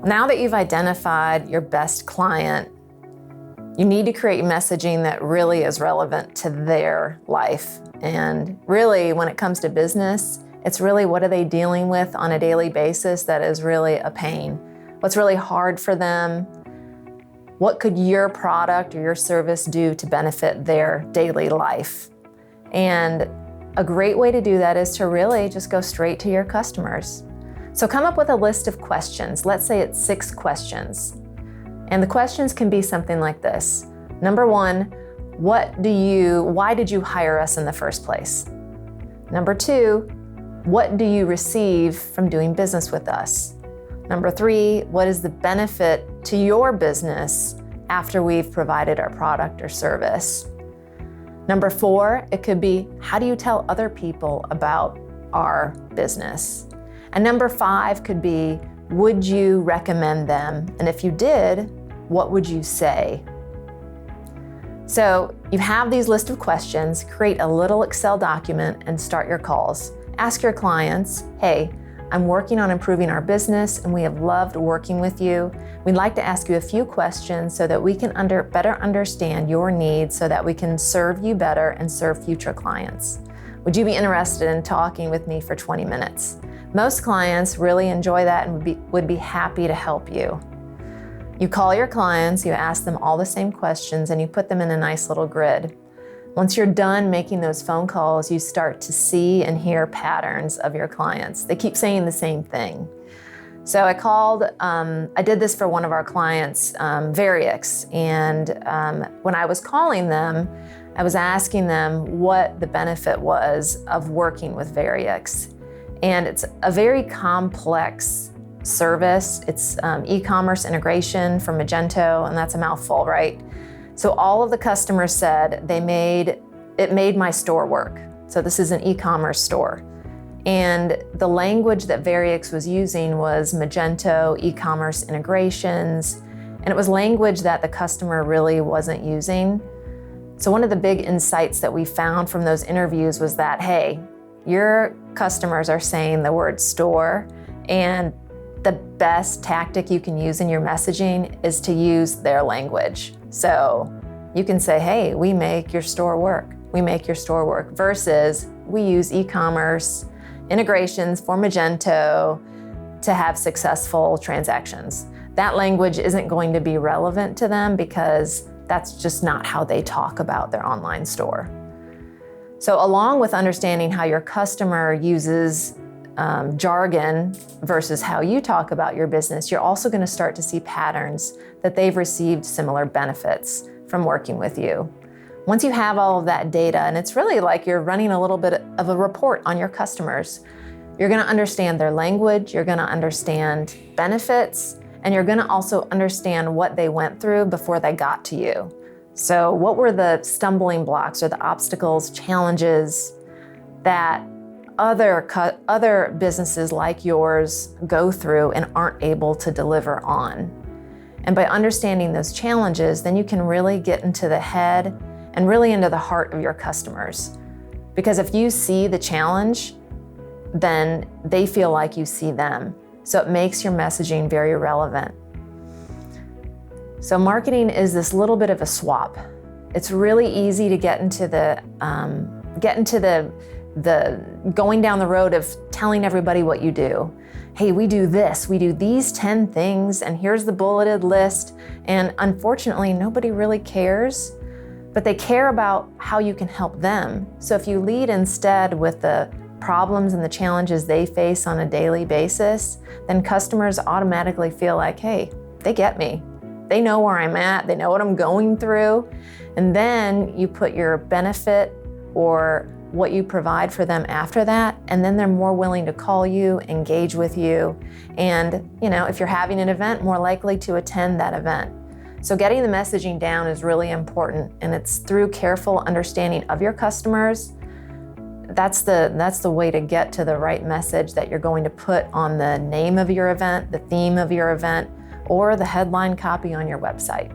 Now that you've identified your best client, you need to create messaging that really is relevant to their life. And really, when it comes to business, it's really what are they dealing with on a daily basis that is really a pain? What's really hard for them? What could your product or your service do to benefit their daily life? And a great way to do that is to really just go straight to your customers. So come up with a list of questions. Let's say it's 6 questions. And the questions can be something like this. Number 1, why did you hire us in the first place? Number 2, what do you receive from doing business with us? Number 3, what is the benefit to your business after we've provided our product or service? Number 4, it could be, how do you tell other people about our business? And number 5 could be, would you recommend them? And if you did, what would you say? So you have these list of questions, create a little Excel document and start your calls. Ask your clients, hey, I'm working on improving our business and we have loved working with you. We'd like to ask you a few questions so that we can better understand your needs so that we can serve you better and serve future clients. Would you be interested in talking with me for 20 minutes? Most clients really enjoy that and would be happy to help you. You call your clients, you ask them all the same questions, and you put them in a nice little grid. Once you're done making those phone calls, you start to see and hear patterns of your clients. They keep saying the same thing. So I did this for one of our clients, Variix, and when I was calling them, I was asking them what the benefit was of working with Variix. And it's a very complex service. It's e-commerce integration from Magento, and that's a mouthful, right? So all of the customers said it made my store work. So this is an e-commerce store. And the language that Variix was using was Magento e-commerce integrations, and it was language that the customer really wasn't using. So one of the big insights that we found from those interviews was that, hey, your customers are saying the word store, and the best tactic you can use in your messaging is to use their language. So you can say, hey, we make your store work. We make your store work versus we use e-commerce integrations for Magento to have successful transactions. That language isn't going to be relevant to them because that's just not how they talk about their online store. So along with understanding how your customer uses jargon versus how you talk about your business, you're also going to start to see patterns that they've received similar benefits from working with you. Once you have all of that data, and it's really like you're running a little bit of a report on your customers, you're going to understand their language, you're going to understand benefits, and you're going to also understand what they went through before they got to you. So what were the stumbling blocks or the obstacles, challenges that other businesses like yours go through and aren't able to deliver on? And by understanding those challenges, then you can really get into the head and really into the heart of your customers. Because if you see the challenge, then they feel like you see them. So it makes your messaging very relevant. So marketing is this little bit of a swap. It's really easy to get into the going down the road of telling everybody what you do. Hey, we do this, we do these 10 things, and here's the bulleted list. And unfortunately, nobody really cares, but they care about how you can help them. So if you lead instead with the problems and the challenges they face on a daily basis, then customers automatically feel like, hey, they get me. They know where I'm at, they know what I'm going through. And then you put your benefit or what you provide for them after that, and then they're more willing to call you, engage with you, and if you're having an event, more likely to attend that event. So getting the messaging down is really important, and it's through careful understanding of your customers. That's the way to get to the right message that you're going to put on the name of your event, the theme of your event, or the headline copy on your website.